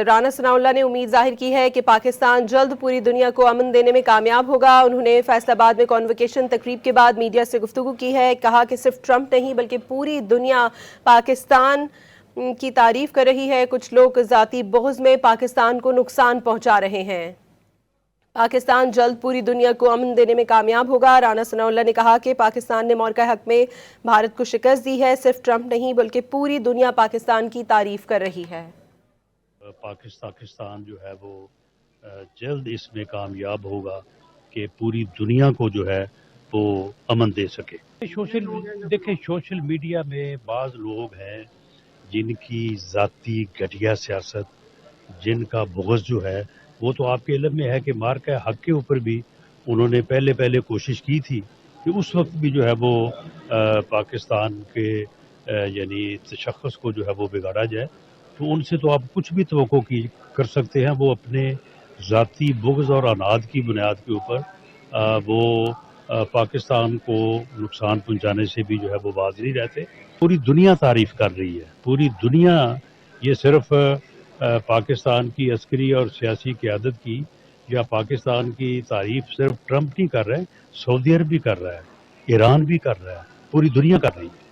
رانا ثناءاللہ نے امید ظاہر کی ہے کہ پاکستان جلد پوری دنیا کو امن دینے میں کامیاب ہوگا۔ انہوں نے فیصل آباد میں کانوکیشن تقریب کے بعد میڈیا سے گفتگو کی ہے۔ کہا کہ صرف ٹرمپ نہیں بلکہ پوری دنیا پاکستان کی تعریف کر رہی ہے۔ کچھ لوگ ذاتی بغض میں پاکستان کو نقصان پہنچا رہے ہیں۔ پاکستان جلد پوری دنیا کو امن دینے میں کامیاب ہوگا۔ رانا ثناءاللہ نے کہا کہ پاکستان نے موقع حق میں بھارت کو شکست دی ہے۔ صرف ٹرمپ نہیں بلکہ پوری دنیا پاکستان کی تعریف کر رہی ہے۔ پاکستان جو ہے وہ جلد اس میں کامیاب ہوگا کہ پوری دنیا کو جو ہے وہ امن دے سکے۔ دیکھیں سوشل میڈیا میں بعض لوگ ہیں جن کی ذاتی گھٹیا سیاست، جن کا بغض جو ہے وہ تو آپ کے علم میں ہے کہ مارکہ حق کے اوپر بھی انہوں نے پہلے کوشش کی تھی کہ اس وقت بھی جو ہے وہ پاکستان کے یعنی تشخص کو جو ہے وہ بگاڑا جائے، تو ان سے تو آپ کچھ بھی توقع کر سکتے ہیں۔ وہ اپنے ذاتی بغض اور عناد کی بنیاد کے اوپر وہ پاکستان کو نقصان پہنچانے سے بھی جو ہے وہ باز نہیں رہتے۔ پوری دنیا تعریف کر رہی ہے، پوری دنیا، یہ صرف پاکستان کی عسکری اور سیاسی قیادت کی یا پاکستان کی تعریف صرف ٹرمپ نہیں کر رہے، سعودی عرب بھی کر رہا ہے، ایران بھی کر رہا ہے، پوری دنیا کر رہی ہے۔